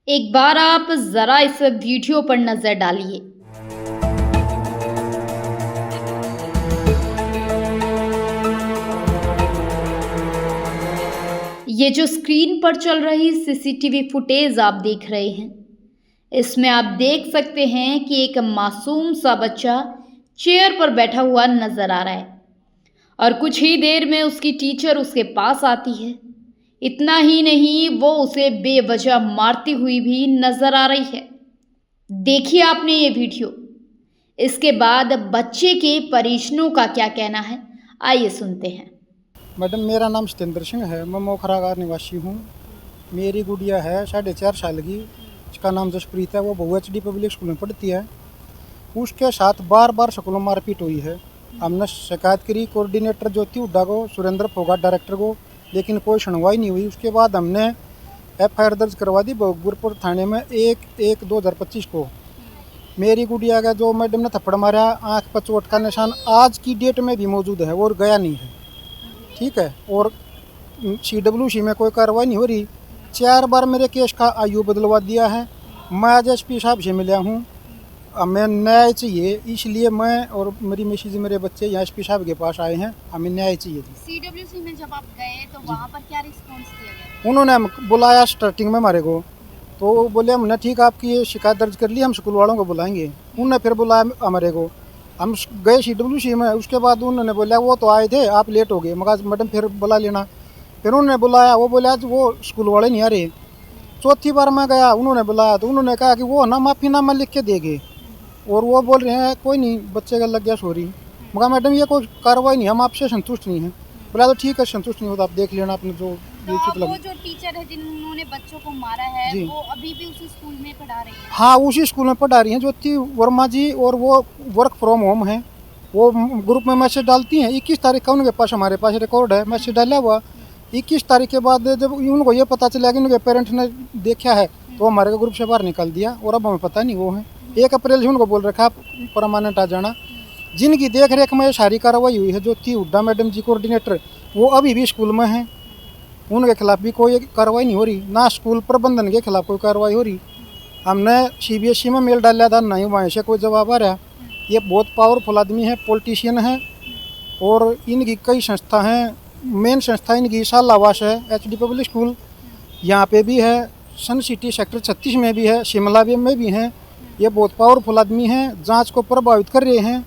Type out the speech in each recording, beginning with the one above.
एक बार आप जरा इस वीडियो पर नजर डालिए। ये जो स्क्रीन पर चल रही सीसीटीवी फुटेज आप देख रहे हैं, इसमें आप देख सकते हैं कि एक मासूम सा बच्चा चेयर पर बैठा हुआ नजर आ रहा है और कुछ ही देर में उसकी टीचर उसके पास आती है। इतना ही नहीं, वो उसे बेवजह मारती हुई भी नजर आ रही है। देखिए आपने ये वीडियो। इसके बाद बच्चे के परिजनों का क्या कहना है, आइए सुनते हैं। मैडम, मेरा नाम सतेंद्र सिंह है। मैं मोखरागार निवासी हूँ। मेरी गुड़िया है 4.5 साल की। इसका नाम जसप्रीत है। वो बहु HD पब्लिक स्कूल में पढ़ती है। उसके साथ बार बार स्कूलों में मारपीट हुई है। हमने शिकायत करी कोऑर्डिनेटर ज्योति हुड्डा को, सुरेंद्र फोगाट डायरेक्टर को, लेकिन कोई सुनवाई नहीं हुई। उसके बाद हमने FIR दर्ज करवा दी भोगपुर थाने में 1/1/2025 को। मेरी गुड़िया का जो मैडम ने थप्पड़ मारा, आँख पर चोट का निशान आज की डेट में भी मौजूद है और गया नहीं है। ठीक है। और CWC में कोई कार्रवाई नहीं हो रही। 4 बार मेरे केस का आयु बदलवा दिया है। मैं आज SP साहब से मिला हूँ। हमें न्याय चाहिए, इसलिए मैं और मेरी मिसेज, मेरे बच्चे यहाँ SP साहब के पास आए हैं। हमें न्याय चाहिए जी। CWC में जब आप गए तो वहाँ पर क्या रिस्पॉन्स दिया गया? उन्होंने बुलाया स्टार्टिंग में हमारे को, तो बोले हमने ठीक आपकी ये शिकायत दर्ज कर ली, हम स्कूल वालों को बुलाएंगे। उन्होंने फिर बुलाया हमारे को। हम गए CWC में। उसके बाद उन्होंने बोला वो तो आए थे, आप लेट हो गए। मगर मैडम फिर बुला लेना। फिर उन्होंने बुलाया, वो बोले आज वो स्कूल वाले नहीं आ रहे। चौथी बार मैं गया, उन्होंने बुलाया तो उन्होंने कहा कि वो ना माफ़ीनामा लिख के देंगे। और वो बोल रहे हैं कोई नहीं, बच्चे का लग गया सॉरी। मगर मैडम ये कोई कार्रवाई नहीं, हम आपसे संतुष्ट नहीं हैं। बोला तो ठीक है, संतुष्ट नहीं हो तो आप देख लेना अपने जो तो अब वो जो टीचर है जिन्होंने बच्चों को मारा है, वो अभी भी उसी स्कूल में पढ़ा रही है? हाँ, उसी स्कूल में पढ़ा रही हैं ज्योति वर्मा जी। और वो वर्क फ्रॉम होम है। वो ग्रुप में मैसेज डालती हैं। 21 तारीख का उनके पास, हमारे पास रिकॉर्ड है, मैसेज डाला हुआ। 21 तारीख के बाद जब उनको ये पता चला कि उनके पेरेंट्स ने देखा है तो हमारे ग्रुप से बाहर निकाल दिया। और अब हमें पता नहीं वो है। 1 अप्रैल से उनको बोल रखा परमानेंट आ जाना। जिनकी देख रेख में सारी कार्रवाई हुई है, ज्योति हुड्डा मैडम जी कोऑर्डिनेटर, वो अभी भी स्कूल में हैं। उनके खिलाफ भी कोई कार्रवाई नहीं हो रही, ना स्कूल प्रबंधन के खिलाफ कोई कार्रवाई हो रही। हमने CBSE में मेल डाला था, नहीं वहाँ से कोई जवाब आ रहा। ये बहुत पावरफुल आदमी है, पॉलिटिशियन है। और इनकी कई संस्था हैं। मेन संस्था इनकी शालावास है, HD पब्लिक स्कूल यहाँ पे भी है, सन सिटी सेक्टर 36 में भी है, शिमला में भी हैं। ये बहुत पावरफुल आदमी हैं, जांच को प्रभावित कर रहे हैं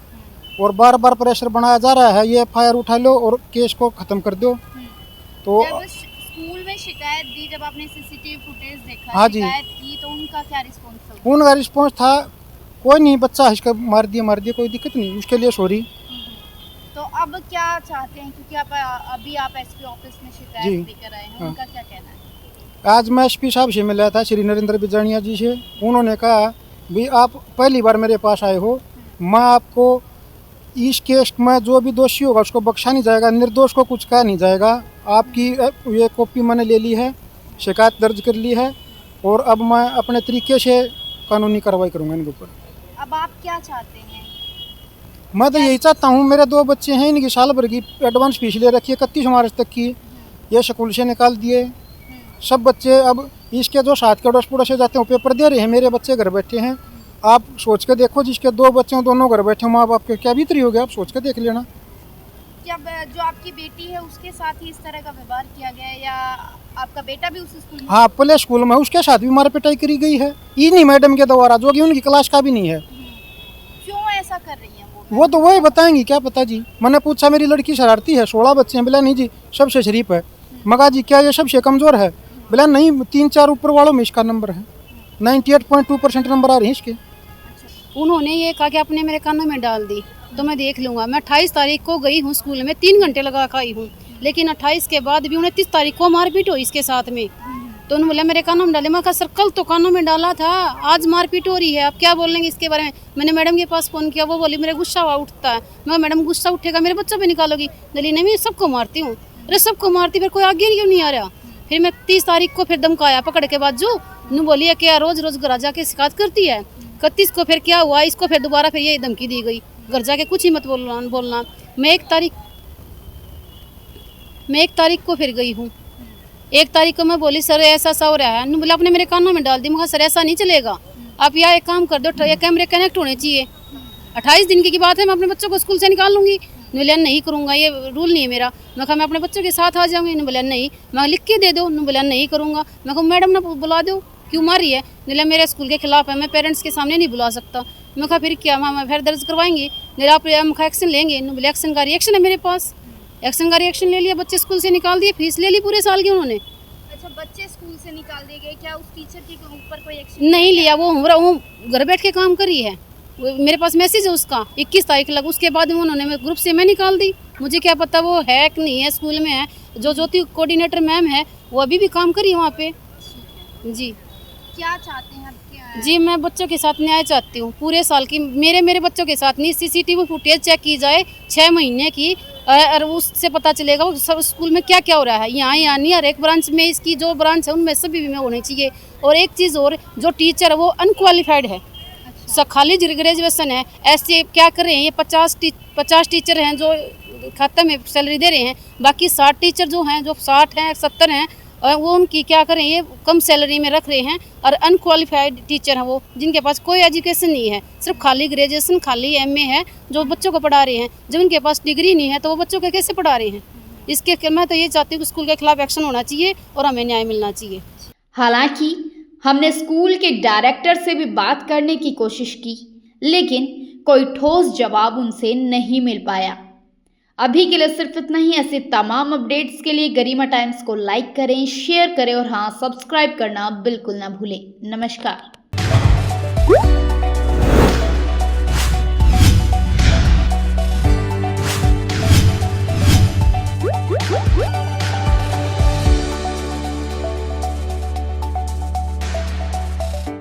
और बार बार प्रेशर बनाया जा रहा है। ये FIR उठा लो और केस को ख़त्म कर दो। तो जब स्कूल में शिकायत दी, जब आपने CCTV फुटेज देखा, हाँ जी, शिकायत की, तो उनका क्या रिस्पॉन्स था? उनका रिस्पॉन्स था कोई नहीं, बच्चा इसका मार दिया, कोई दिक्कत नहीं, उसके लिए सॉरी। तो अब क्या चाहते हैं, क्योंकि अभी आप SP ऑफिस में शिकायत लेकर आए हैं, उनका क्या कहना है? आज मैं SP साहब से मिला था, श्री नरेंद्र बिजानिया जी से। उन्होंने कहा भी आप पहली बार मेरे पास आए हो, मैं आपको इस केस में जो भी दोषी होगा उसको बख्शा नहीं जाएगा, निर्दोष को कुछ कहा नहीं जाएगा। आपकी ये कॉपी मैंने ले ली है, शिकायत दर्ज कर ली है और अब मैं अपने तरीके से कानूनी कार्रवाई करूँगा इनके ऊपर। अब आप क्या चाहते हैं? मैं तो यही चाहता हूँ, मेरे 2 बच्चे हैं, इनकी साल भर की एडवांस फीस ले रखी है 31 मार्च तक की, ये स्कूल से निकाल दिए। सब बच्चे अब इसके जो 7 के अड़ोस पड़ोस से जाते हैं पेपर दे रहे हैं, मेरे बच्चे घर बैठे हैं। आप सोच के देखो, जिसके 2 बच्चे हैं दोनों घर बैठे, माँ बाप के क्या बीतरी हो गया, आप सोच के देख लेना। जब जो आपकी बेटी है उसके साथ ही इस तरह का व्यवहार किया गया है, या आपका बेटा भी उस स्कूल में? हाँ, प्ले स्कूल में उसके साथ भी मार पिटाई करी गई है, इन्हीं मैडम के द्वारा, जो कि उनकी क्लास का भी नहीं है। क्यों ऐसा कर रही हैं वो तो वही बताएंगी, क्या पता जी। मैंने पूछा मेरी लड़की शरारती है, 16 बच्चे हैं। बोला नहीं जी, सबसे शरीफ है। मगा जी क्या ये सबसे कमज़ोर है? बोला नहीं, 3-4 ऊपर वालों में इसका नंबर है, 98.2% नंबर आ रही है इसके। उन्होंने ये कहा कि अपने मेरे कानों में डाल दी तो मैं देख लूँगा। मैं 28 तारीख को गई हूँ स्कूल में, 3 घंटे लगा कर आई हूँ, लेकिन 28 के बाद भी 29 तारीख को मारपीट हुई इसके साथ में। तो उन्होंने बोला मेरे कानों में डाले। मैं कहा सर कल तो कानों में डाला था, आज मारपीट हो रही है, आप क्या बोलेंगे इसके बारे में? मैंने मैडम के पास फ़ोन किया, वो बोली मेरे गुस्सा उठता है। मैं मैडम गुस्सा उठेगा मेरे बच्चा भी निकालोगी? दली नहीं, मैं सबको मारती हूँ। अरे सबको मारती, फिर कोई आगे क्यों नहीं आ रहा? फिर मैं 30 तारीख को फिर धमकाया पकड़ के बाद, जो नू बोली है क्या रोज़ रोज़ घर जाके शिकायत करती है। 31 को फिर क्या हुआ, इसको फिर दोबारा फिर ये धमकी दी गई, घर जाके कुछ ही मत बोलना। मैं 1 तारीख को फिर गई हूँ। 1 तारीख को मैं बोली सर ऐसा सा हो रहा है, उन्होंने बोला आपने मेरे कानों में डाल दी। मैं कहा सर ऐसा नहीं चलेगा, आप यहाँ एक काम कर दो, ये कैमरे कनेक्ट होने चाहिए। 28 दिन की बात है, मैं अपने बच्चों को स्कूल से निकाल लूँगी। बोला नहीं करूँगा, ये रूल नहीं है मेरा। मैं कहा मैं अपने बच्चों के साथ आ जाऊँगी। बोला नहीं, मैं लिख के दे दो। बोला नहीं करूँगा। मैं कहा मैडम ना बुला दो, क्यों मारी है? बोला मेरे स्कूल के खिलाफ है, मैं पेरेंट्स के सामने नहीं बुला सकता। मैं कहा फिर क्या मैं फिर दर्ज करवाएंगी? मेरा आप एक्शन लेंगे? बोले एक्शन का रिएक्शन है मेरे पास। एक्शन का रिएक्शन ले लिया, बच्चे स्कूल से निकाल दिए, फीस ले ली पूरे साल की उन्होंने। अच्छा, बच्चे स्कूल से निकाल दिए गए, क्या उस टीचर के ऊपर कोई एक्शन नहीं लिया, वो घर बैठ के काम करी है। मेरे पास मैसेज है उसका, 21 तारीख लग, उसके बाद उन्होंने मैं ग्रुप से मैं निकाल दी। मुझे क्या पता वो है कि नहीं है, स्कूल में है। जो ज्योति कोऑर्डिनेटर मैम है वो अभी भी काम करी है वहाँ पे। जी क्या चाहते हैं आप? जी मैं बच्चों के साथ न्याय चाहती हूँ, पूरे साल की मेरे बच्चों के साथ नहीं, सीसीटीवी फुटेज चेक की जाए 6 महीने की, और उससे पता चलेगा वो सब स्कूल में क्या क्या हो रहा है। यहाँ नहीं, हर एक ब्रांच में, इसकी जो ब्रांच है उनमें सभी में होनी चाहिए। और एक चीज़ और, जो टीचर है वो अनक्वालिफाइड है। खाली ग्रेजुएशन है, ऐसे क्या कर रहे हैं ये 50 टीचर हैं जो खाते में सैलरी दे रहे हैं, बाकी 60 टीचर जो हैं, जो 60 हैं 70 हैं, और वो उनकी क्या करें ये कम सैलरी में रख रहे हैं। और अनक्वालिफाइड टीचर हैं वो, जिनके पास कोई एजुकेशन नहीं है, सिर्फ खाली ग्रेजुएशन, खाली एमए है, जो बच्चों को पढ़ा रहे हैं। जब उनके पास डिग्री नहीं है तो वो बच्चों को कैसे पढ़ा रहे हैं? इसके मैं तो ये चाहती हूँ कि स्कूल के खिलाफ एक्शन होना चाहिए और हमें न्याय मिलना चाहिए। हालांकि हमने स्कूल के डायरेक्टर से भी बात करने की कोशिश की, लेकिन कोई ठोस जवाब उनसे नहीं मिल पाया। अभी के लिए सिर्फ इतना ही। ऐसे तमाम अपडेट्स के लिए गरिमा टाइम्स को लाइक करें, शेयर करें और हाँ, सब्सक्राइब करना बिल्कुल ना भूलें। नमस्कार।